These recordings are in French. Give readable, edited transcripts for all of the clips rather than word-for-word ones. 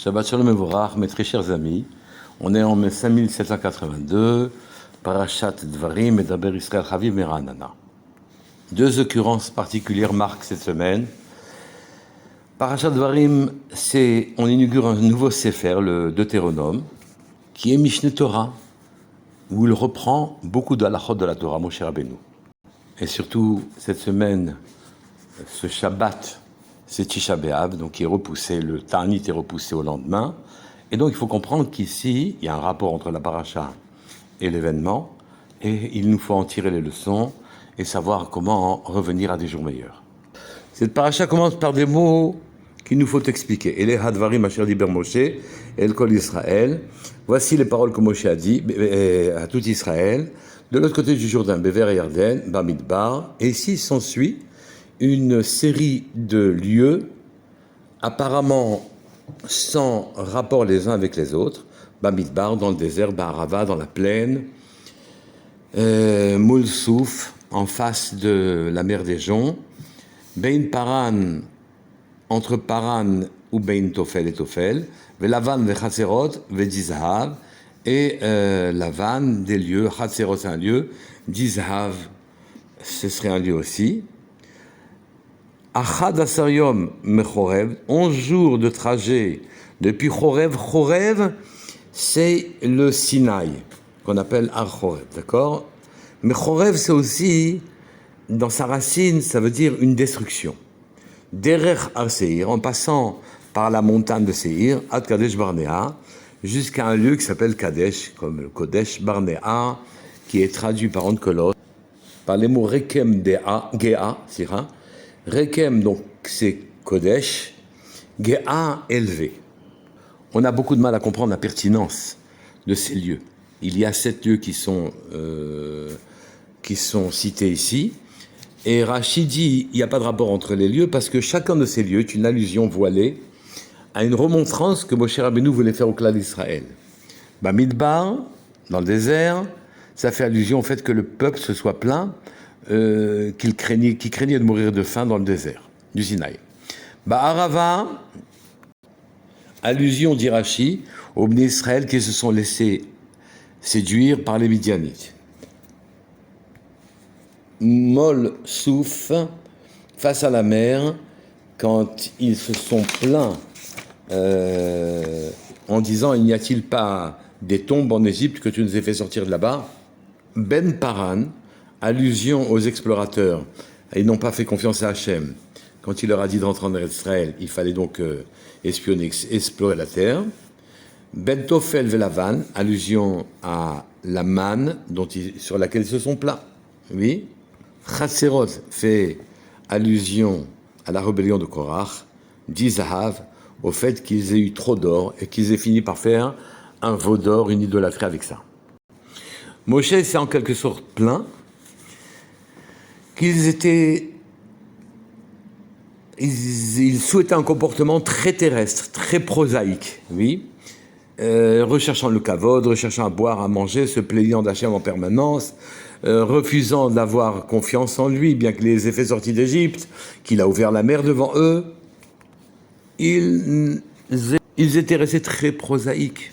Shabbat Shalom Mevorach, mes très chers amis. On est en 5782, Parashat Dvarim, Medaber Israël Chaviv Meranana. Deux occurrences particulières marquent cette semaine. Parashat Dvarim, on inaugure un nouveau Sefer, le Deutéronome, qui est Mishneh Torah, où il reprend beaucoup de halachot de la Torah, Moshe Rabbeinu. Et surtout, cette semaine, ce Shabbat, c'est Tisha B'Av, donc qui est repoussé, le Ta'anit est repoussé au lendemain. Et donc il faut comprendre qu'ici, il y a un rapport entre la paracha et l'événement, et il nous faut en tirer les leçons et savoir comment revenir à des jours meilleurs. Cette paracha commence par des mots qu'il nous faut expliquer. Ele hadvarim asher diber Moshe, el kol Israël. Voici les paroles que Moshe a dit à tout Israël, de l'autre côté du Jourdain, Bever et Yarden, Bamidbar. Et ici s'ensuit une série de lieux apparemment sans rapport les uns avec les autres. Bamidbar, dans le désert, Ba'arava, dans la plaine, Moulsouf, en face de la mer des Joncs, Bein Paran, entre Paran ou Bein Tofel et Tofel, Velavan ve Chatserot ve Dizhav, et Lavan, des lieux, Chatserot c'est un lieu, Dizhav, ce serait un lieu aussi. Achad Asar Yom Mechorev, 11 jours de trajet depuis Chorev. Chorev, c'est le Sinaï, qu'on appelle Har Chorev, d'accord? Mais Chorev, c'est aussi, dans sa racine, ça veut dire une destruction. Derech Har Seir, en passant par la montagne de Seir, Ad Kadesh Barnea, jusqu'à un lieu qui s'appelle Kadesh, comme le Kodesh Barnea, qui est traduit par Onkelos, par les mots Rekem Gea, Sira. Rekem, donc c'est Kodesh, Gea, élevé. On a beaucoup de mal à comprendre la pertinence de ces lieux. Il y a 7 lieux qui sont cités ici. Et Rashi dit il n'y a pas de rapport entre les lieux parce que chacun de ces lieux est une allusion voilée à une remontrance que Moshe Rabbeinu voulait faire au clan d'Israël. Bamidbar, dans le désert, ça fait allusion au fait que le peuple se soit plaint qui craignait de mourir de faim dans le désert du Sinaï. Ba'arava, allusion d'Irachi aux Bnei Israël qui se sont laissés séduire par les Midianites. Mol Souf, face à la mer, quand ils se sont plaints en disant il n'y a-t-il pas des tombes en Égypte que tu nous as fait sortir de là-bas. Ben Paran, allusion aux explorateurs. Ils n'ont pas fait confiance à Hachem. Quand il leur a dit de rentrer en Israël, il fallait donc espionner, explorer la terre. Ben Tofel Velavan, allusion à la manne sur laquelle ils se sont plaints. Oui. Chatserot fait allusion à la rébellion de Korach. Dizhav, au fait qu'ils aient eu trop d'or et qu'ils aient fini par faire un veau d'or, une idolâtrie avec ça. Moshe s'est en quelque sorte plaint qu'ils souhaitaient un comportement très terrestre, très prosaïque, oui, recherchant le kavod, recherchant à boire, à manger, se plaignant d'Hachem en permanence, refusant d'avoir confiance en lui, bien que les aient fait sortir d'Égypte, qu'il a ouvert la mer devant eux. Ils étaient restés très prosaïques.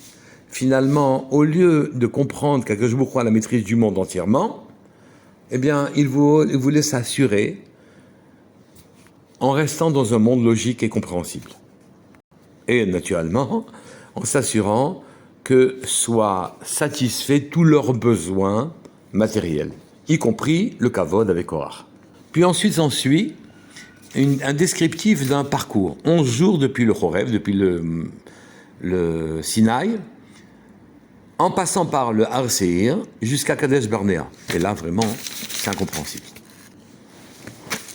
Finalement, au lieu de comprendre qu'Akadosh Baruch Hu a la maîtrise du monde entièrement, eh bien, il voulait s'assurer en restant dans un monde logique et compréhensible. Et naturellement, en s'assurant que soient satisfaits tous leurs besoins matériels, y compris le kavod avec Korach. Puis ensuite s'ensuit un descriptif d'un parcours. 11 jours depuis le Chorev, depuis le Sinaï, en passant par le Har Seir jusqu'à Kadesh Barnea. Et là, vraiment, c'est incompréhensible.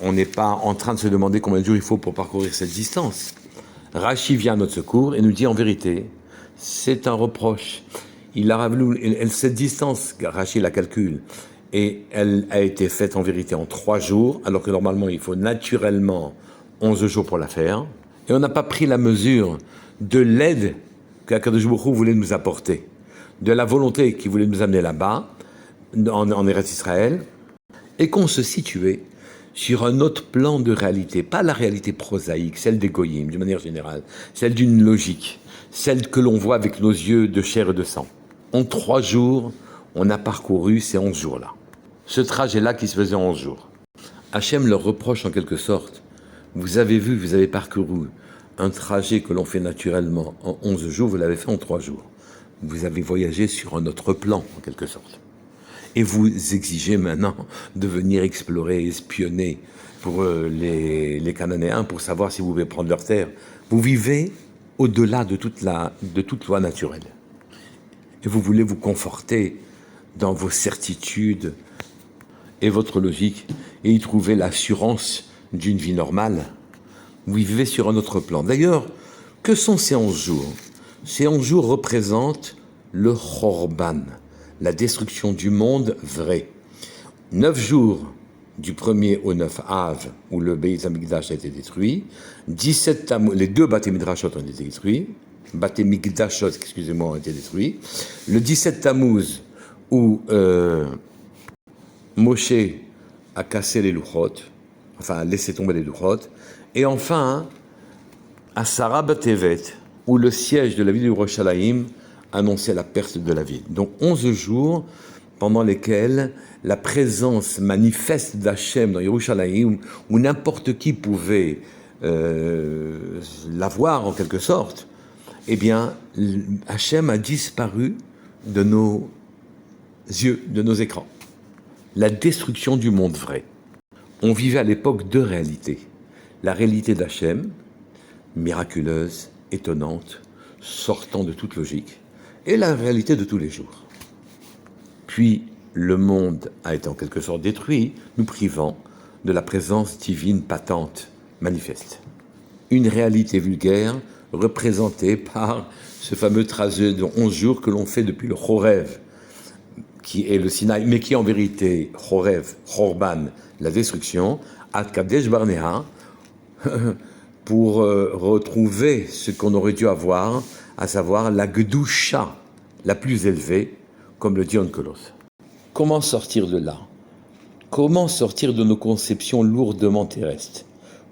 On n'est pas en train de se demander combien de jours il faut pour parcourir cette distance. Rashi vient à notre secours et nous dit en vérité, c'est un reproche. Cette distance, Rashi la calcule, et elle a été faite en vérité en 3 jours, alors que normalement il faut naturellement 11 jours pour la faire. Et on n'a pas pris la mesure de l'aide qu'Akadosh Baruch Hu voulait nous apporter, de la volonté qu'il voulait nous amener là-bas, en Eretz Israël, et qu'on se situait sur un autre plan de réalité, pas la réalité prosaïque, celle des goyim, d'une manière générale, celle d'une logique, celle que l'on voit avec nos yeux de chair et de sang. En 3 jours, on a parcouru ces 11 jours-là. Ce trajet-là qui se faisait en 11 jours. Hachem leur reproche en quelque sorte, vous avez vu, vous avez parcouru un trajet que l'on fait naturellement en 11 jours, vous l'avez fait en 3 jours. Vous avez voyagé sur un autre plan, en quelque sorte. Et vous exigez maintenant de venir explorer, espionner pour les Cananéens, pour savoir si vous pouvez prendre leur terre. Vous vivez au-delà de toute loi naturelle. Et vous voulez vous conforter dans vos certitudes et votre logique, et y trouver l'assurance d'une vie normale. Vous vivez sur un autre plan. D'ailleurs, que sont ces 11 jours? Ces 11 jours représentent le Chorban, la destruction du monde vrai. 9 jours du 1er au 9 Av, où le Beit HaMikdash a été détruit. 17 Tammuz, les 2 Bate Midrashot ont été détruits. Bate Mikdashot, excusez-moi, ont été détruits. Le 17 Tammuz, où Moshe a cassé les Luchot, enfin a laissé tomber les Luchot. Et enfin, à Sarah Batevet, où le siège de la ville de Yerushalayim annonçait la perte de la ville. Donc 11 jours pendant lesquels la présence manifeste d'Hachem dans Yerushalayim, où n'importe qui pouvait la voir en quelque sorte, eh bien, Hachem a disparu de nos yeux, de nos écrans. La destruction du monde vrai. On vivait à l'époque 2 réalités. La réalité d'Hachem, miraculeuse, étonnante, sortant de toute logique, et la réalité de tous les jours. Puis, le monde a été en quelque sorte détruit, nous privant de la présence divine patente, manifeste. Une réalité vulgaire représentée par ce fameux trajet de 11 jours que l'on fait depuis le Chorev, qui est le Sinaï, mais qui est en vérité Chorev, Chorban, la destruction, Ad Kadesh Barnea, pour retrouver ce qu'on aurait dû avoir, à savoir la Gdusha, la plus élevée, comme le dit Onkelos. Comment sortir de là? Comment sortir de nos conceptions lourdement terrestres,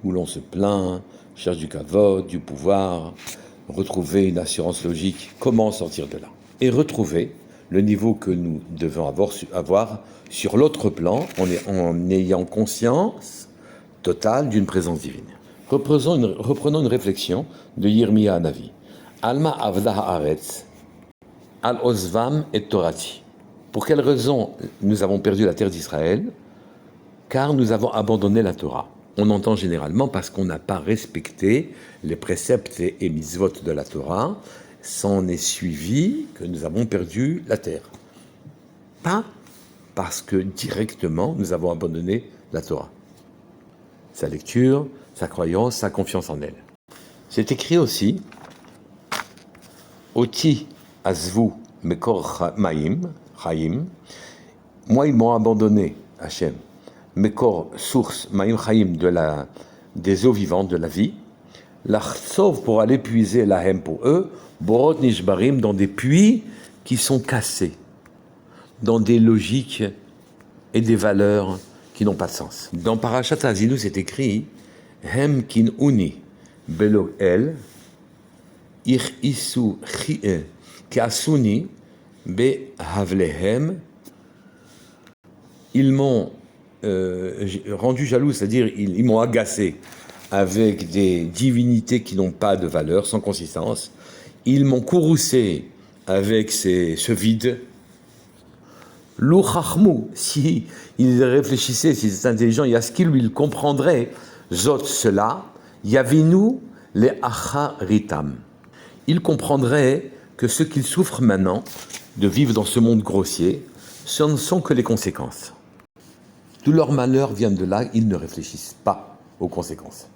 où l'on se plaint, cherche du kavod, du pouvoir, retrouver une assurance logique? Comment sortir de là? Et retrouver le niveau que nous devons avoir sur l'autre plan, en ayant conscience totale d'une présence divine. Reprenons une réflexion de Yirmiya Hanavi. Alma avda haaretz, al osvam et torati. Pour quelle raison nous avons perdu la terre d'Israël? Car nous avons abandonné la Torah. On entend généralement parce qu'on n'a pas respecté les préceptes et mitzvot de la Torah, s'en est suivi que nous avons perdu la terre. Pas parce que directement nous avons abandonné la Torah. Sa lecture, sa croyance, sa confiance en elle. C'est écrit aussi Oti azvu mekor maim, chaim. Moi, ils m'ont abandonné, Hachem. Mekor, source, maim chaim, des eaux vivantes, de la vie. L'achsov, pour aller puiser lahem pour eux. Borot nishbarim, dans des puits qui sont cassés, dans des logiques et des valeurs qui n'ont pas de sens. Dans Parashat Azinu, c'est écrit Hem kin uni belo el ich isu chie kasuni be havlehem. Ils m'ont rendu jaloux, c'est-à-dire ils m'ont agacé avec des divinités qui n'ont pas de valeur, sans consistance. Ils m'ont courroucé avec ce vide. Lo chachmu, si ils réfléchissaient, s'ils étaient intelligents, il y a ce qu'ils lui comprendraient, zot cela, yavinu le acharitam. Ils comprendraient que ce qu'ils souffrent maintenant, de vivre dans ce monde grossier, ce ne sont que les conséquences. Tout leur malheur vient de là, ils ne réfléchissent pas aux conséquences.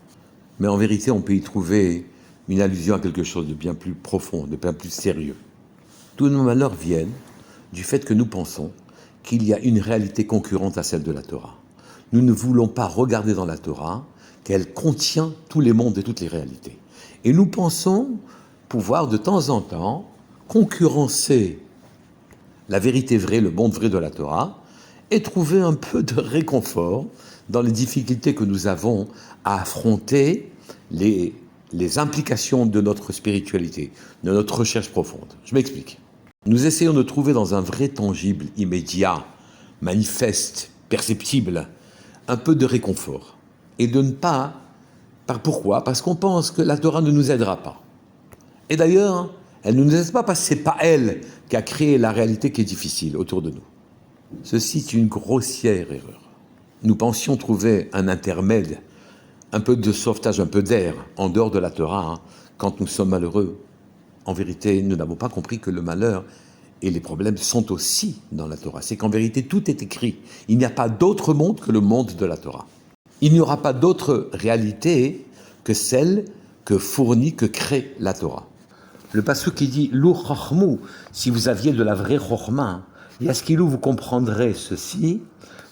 Mais en vérité, on peut y trouver une allusion à quelque chose de bien plus profond, de bien plus sérieux. Tous nos malheurs viennent du fait que nous pensons qu'il y a une réalité concurrente à celle de la Torah. Nous ne voulons pas regarder dans la Torah qu'elle contient tous les mondes et toutes les réalités. Et nous pensons pouvoir de temps en temps concurrencer la vérité vraie, le monde vrai de la Torah, et trouver un peu de réconfort dans les difficultés que nous avons à affronter les les implications de notre spiritualité, de notre recherche profonde. Je m'explique. Nous essayons de trouver dans un vrai tangible, immédiat, manifeste, perceptible, un peu de réconfort. Et de ne pas... Pourquoi? Parce qu'on pense que la Torah ne nous aidera pas. Et d'ailleurs, elle ne nous aide pas parce que ce n'est pas elle qui a créé la réalité qui est difficile autour de nous. Ceci est une grossière erreur. Nous pensions trouver un intermède, un peu de sauvetage, un peu d'air, en dehors de la Torah, quand nous sommes malheureux. En vérité, nous n'avons pas compris que le malheur et les problèmes sont aussi dans la Torah. C'est qu'en vérité, tout est écrit. Il n'y a pas d'autre monde que le monde de la Torah. Il n'y aura pas d'autre réalité que celle que fournit, que crée la Torah. Le pasuk qui dit « Lu chachmu » si vous aviez de la vraie chorma, yaskilou, vous comprendrez ceci,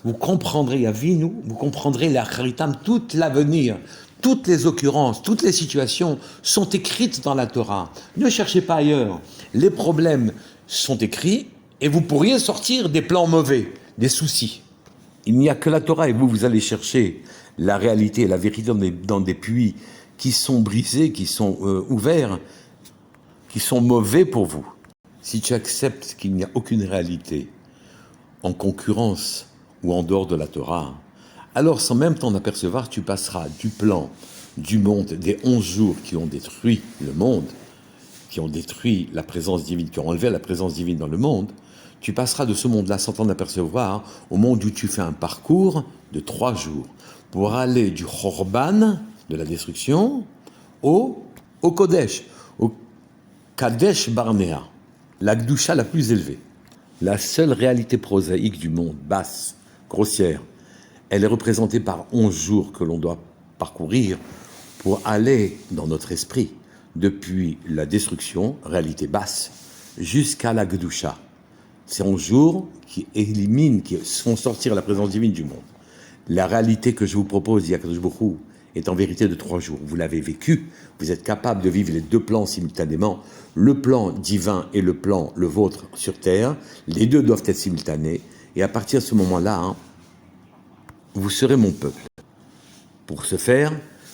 vous comprendrez Yavinu, vous comprendrez la charitam, tout l'avenir, toutes les occurrences, toutes les situations sont écrites dans la Torah. Ne cherchez pas ailleurs. Les problèmes sont écrits et vous pourriez sortir des plans mauvais, des soucis. Il n'y a que la Torah et vous allez chercher la réalité et la vérité dans des puits qui sont brisés, qui sont ouverts, qui sont mauvais pour vous. Si tu acceptes qu'il n'y a aucune réalité en concurrence ou en dehors de la Torah, alors sans même t'en apercevoir, tu passeras du plan du monde des 11 jours qui ont détruit le monde, qui ont détruit la présence divine, qui ont enlevé la présence divine dans le monde, tu passeras de ce monde-là sans t'en apercevoir au monde où tu fais un parcours de 3 jours pour aller du Chorban, de la destruction, au Kodesh, au Kadesh Barnea, la Gdusha la plus élevée. La seule réalité prosaïque du monde, basse, grossière, elle est représentée par 11 jours que l'on doit parcourir pour aller dans notre esprit, depuis la destruction, réalité basse, jusqu'à la Gdusha. C'est 11 jours qui éliminent, qui font sortir la présence divine du monde. La réalité que je vous propose, Yakadosh Baruch Hu, est en vérité de 3 jours. Vous l'avez vécu, vous êtes capable de vivre les 2 plans simultanément, le plan divin et le plan, le vôtre, sur terre. Les 2 doivent être simultanés. Et à partir de ce moment-là, vous serez mon peuple. Pour ce faire,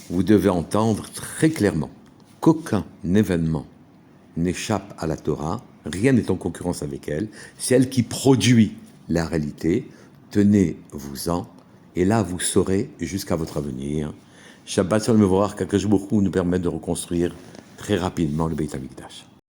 vous devez entendre très clairement qu'aucun événement n'échappe à la Torah, rien n'est en concurrence avec elle, c'est elle qui produit la réalité, tenez-vous-en, et là vous saurez jusqu'à votre avenir. Shabbat Shalom Mevorach, qu'Akadosh Baruch Hu nous permette de reconstruire très rapidement le Beit HaMikdash.